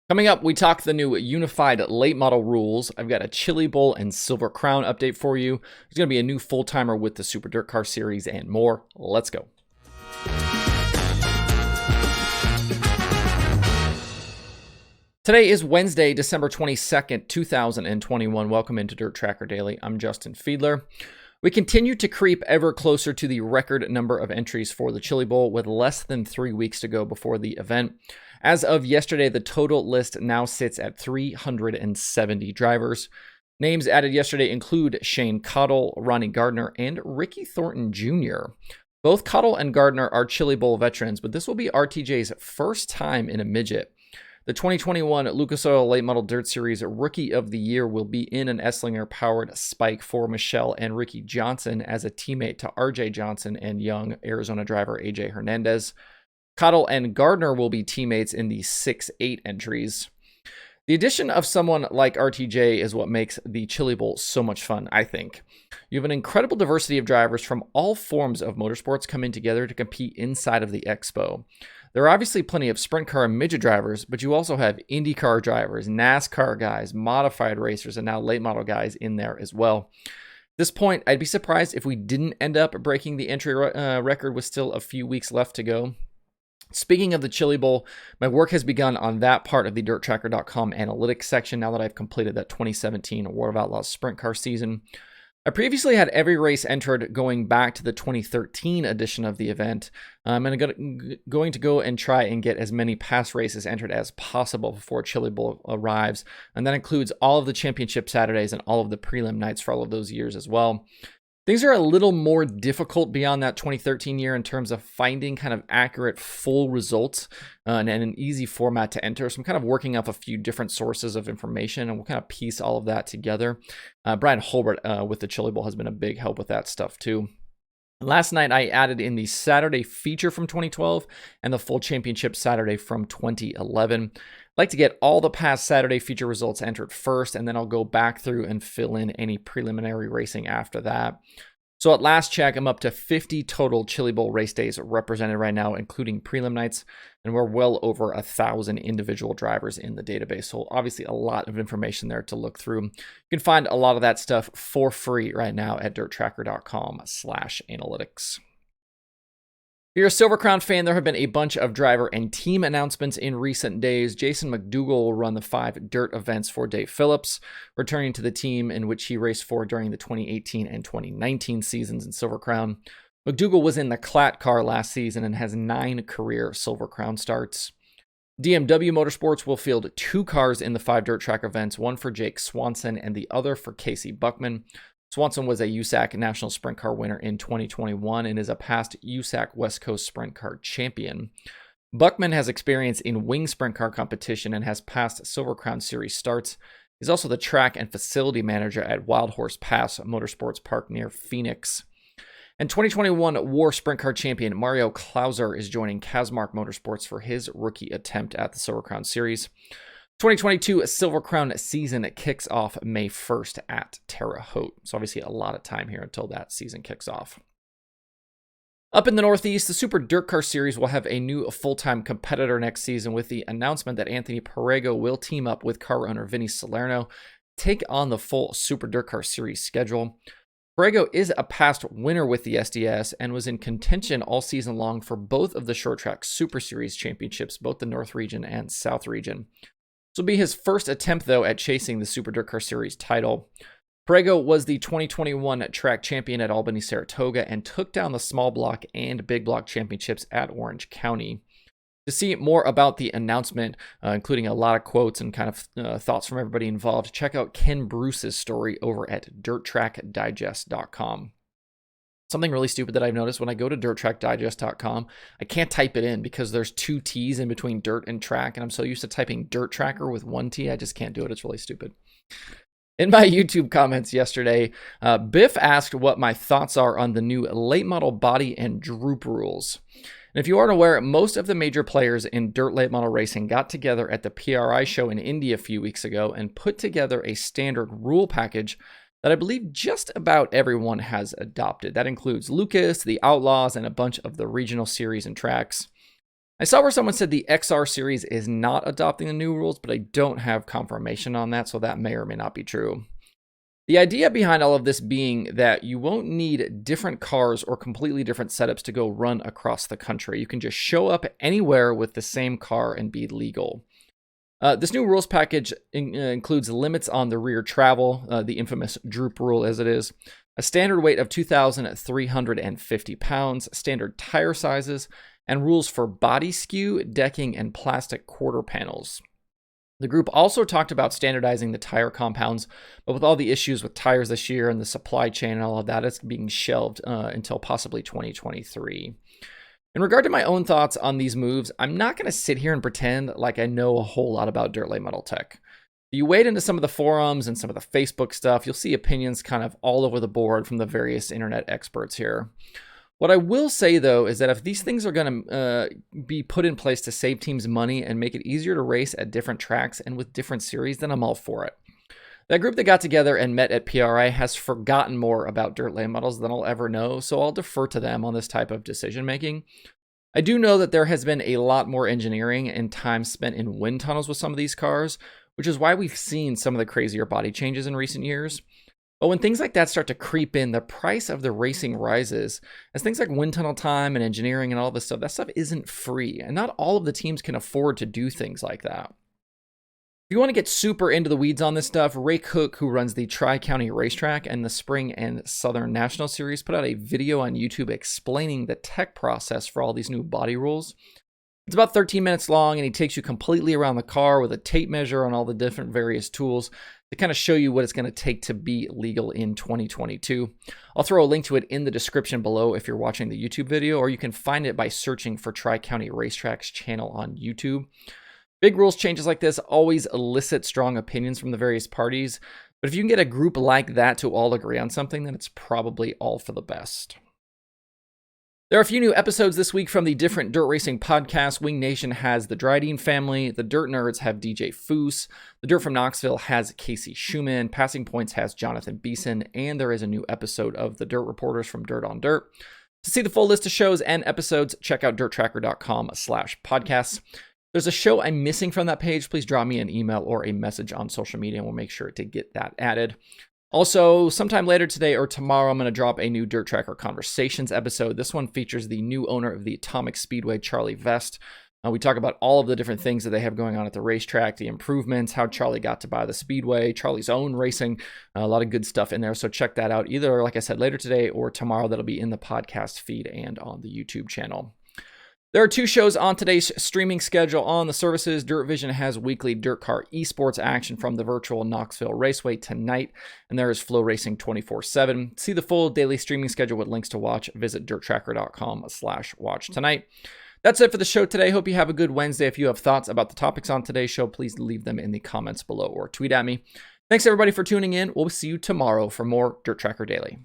Coming up, we talk the new unified late model rules. I've got a Chili Bowl and Silver Crown update for you. There's going to be a new full-timer with the Super DIRTcar Series and more. Let's go. Today is Wednesday, December 22nd, 2021. Welcome into Dirt Tracker Daily. I'm Justin Fiedler. We continue to creep ever closer to the record number of entries for the Chili Bowl with less than 3 weeks to go before the event. As of yesterday, the total list now sits at 370 drivers. Names added yesterday include Shane Cottle, Ronnie Gardner, and Ricky Thornton Jr. Both Cottle and Gardner are Chili Bowl veterans, but this will be RTJ's first time in a midget. The 2021 Lucas Oil Late Model Dirt Series Rookie of the Year will be in an Esslinger-powered Spike for Michelle and Ricky Johnson as a teammate to RJ Johnson and young Arizona driver AJ Hernandez. Cottle and Gardner will be teammates in the 6-8 entries. The addition of someone like RTJ is what makes the Chili Bowl so much fun, I think. You have an incredible diversity of drivers from all forms of motorsports coming together to compete inside of the expo. There are obviously plenty of sprint car and midget drivers, but you also have IndyCar drivers, NASCAR guys, modified racers, and now late model guys in there as well. At this point, I'd be surprised if we didn't end up breaking the entry record with still a few weeks left to go. Speaking of the Chili Bowl, my work has begun on that part of the DirtTracker.com analytics section now that I've completed that 2017 War of Outlaws sprint car season. I previously had every race entered going back to the 2013 edition of the event. I'm going to go and try and get as many past races entered as possible before Chili Bowl arrives, and that includes all of the championship Saturdays and all of the prelim nights for all of those years as well. Things are a little more difficult beyond that 2013 year in terms of finding kind of accurate full results and an easy format to enter. So I'm kind of working off a few different sources of information and we'll kind of piece all of that together. Brian Holbert with the Chili Bowl has been a big help with that stuff too. Last night, I added in the Saturday feature from 2012 and the full championship Saturday from 2011. I'd like to get all the past Saturday feature results entered first, and then I'll go back through and fill in any preliminary racing after that. So at last check, I'm up to 50 total Chili Bowl race days represented right now, including prelim nights, and we're well over 1,000 individual drivers in the database. So obviously a lot of information there to look through. You can find a lot of that stuff for free right now at dirttracker.com/analytics. If you're a Silver Crown fan, there have been a bunch of driver and team announcements in recent days. Jason McDougall will run the 5 dirt events for Dave Phillips, returning to the team in which he raced for during the 2018 and 2019 seasons in Silver Crown. McDougall was in the Klatt car last season and has 9 career Silver Crown starts. DMW Motorsports will field 2 cars in the 5 dirt track events, one for Jake Swanson and the other for Casey Buckman. Swanson was a USAC National Sprint Car winner in 2021 and is a past USAC West Coast Sprint Car champion. Buckman has experience in wing sprint car competition and has past Silver Crown Series starts. He's also the track and facility manager at Wild Horse Pass Motorsports Park near Phoenix. And 2021 War Sprint Car champion Mario Klauser is joining Kazmark Motorsports for his rookie attempt at the Silver Crown Series. 2022 Silver Crown season kicks off May 1st at Terre Haute. So obviously a lot of time here until that season kicks off. Up in the Northeast, the Super DIRTcar Series will have a new full-time competitor next season with the announcement that Anthony Perrego will team up with car owner Vinny Salerno, take on the full Super DIRTcar Series schedule. Perrego is a past winner with the SDS and was in contention all season long for both of the short track Super Series championships, both the North Region and South Region. This will be his first attempt, though, at chasing the Super DIRTcar Series title. Perrego was the 2021 track champion at Albany Saratoga and took down the small block and big block championships at Orange County. To see more about the announcement, including a lot of quotes and kind of thoughts from everybody involved, check out Ken Bruce's story over at DirtTrackDigest.com. Something really stupid that I've noticed when I go to DirtTrackDigest.com, I can't type it in because there's 2 T's in between dirt and track, and I'm so used to typing Dirt Tracker with 1 T, I just can't do it. It's really stupid. In my YouTube comments yesterday, Biff asked what my thoughts are on the new late model body and droop rules. And if you aren't aware, most of the major players in dirt late model racing got together at the PRI show in Indy a few weeks ago and put together a standard rule package that I believe just about everyone has adopted. That includes Lucas, the Outlaws, and a bunch of the regional series and tracks. I saw where someone said the XR series is not adopting the new rules, but I don't have confirmation on that, so that may or may not be true. The idea behind all of this being that you won't need different cars or completely different setups to go run across the country. You can just show up anywhere with the same car and be legal. This new rules package includes limits on the rear travel, the infamous droop rule as it is, a standard weight of 2,350 pounds, standard tire sizes, and rules for body skew, decking, and plastic quarter panels. The group also talked about standardizing the tire compounds, but with all the issues with tires this year and the supply chain and all of that, it's being shelved until possibly 2023. In regard to my own thoughts on these moves, I'm not going to sit here and pretend like I know a whole lot about dirt late model tech. If you wade into some of the forums and some of the Facebook stuff, you'll see opinions kind of all over the board from the various internet experts here. What I will say, though, is that if these things are going to be put in place to save teams money and make it easier to race at different tracks and with different series, then I'm all for it. That group that got together and met at PRI has forgotten more about dirt late models than I'll ever know, so I'll defer to them on this type of decision making. I do know that there has been a lot more engineering and time spent in wind tunnels with some of these cars, which is why we've seen some of the crazier body changes in recent years. But when things like that start to creep in, the price of the racing rises, as things like wind tunnel time and engineering and all this stuff, that stuff isn't free, and not all of the teams can afford to do things like that. If you want to get super into the weeds on this stuff, Ray Cook, who runs the Tri-County Racetrack and the Spring and Southern National Series, put out a video on YouTube explaining the tech process for all these new body rules. It's about 13 minutes long, and he takes you completely around the car with a tape measure on all the different various tools to kind of show you what it's going to take to be legal in 2022. I'll throw a link to it in the description below if you're watching the YouTube video, or you can find it by searching for Tri-County Racetrack's channel on YouTube. Big rules changes like this always elicit strong opinions from the various parties, but if you can get a group like that to all agree on something, then it's probably all for the best. There are a few new episodes this week from the different dirt racing podcasts. Wing Nation has the Dryden family, the Dirt Nerds have DJ Foose, the Dirt from Knoxville has Casey Schumann, Passing Points has Jonathan Beeson, and there is a new episode of the Dirt Reporters from Dirt on Dirt. To see the full list of shows and episodes, check out dirttracker.com/podcasts. There's a show I'm missing from that page. Please drop me an email or a message on social media, and we'll make sure to get that added. Also, sometime later today or tomorrow, I'm going to drop a new Dirt Tracker Conversations episode. This one features the new owner of the Atomic Speedway, Charlie Vest. We talk about all of the different things that they have going on at the racetrack, the improvements, how Charlie got to buy the Speedway, Charlie's own racing, a lot of good stuff in there. So check that out either, like I said, later today or tomorrow. That'll be in the podcast feed and on the YouTube channel. There are two shows on today's streaming schedule on the services. Dirt Vision has weekly Dirt Car esports action from the virtual Knoxville Raceway tonight, and there is Flow Racing 24/7. See the full daily streaming schedule with links to watch. Visit dirttracker.com/watch tonight. That's it for the show today. Hope you have a good Wednesday. If you have thoughts about the topics on today's show, please leave them in the comments below or tweet at me. Thanks everybody for tuning in. We'll see you tomorrow for more Dirt Tracker Daily.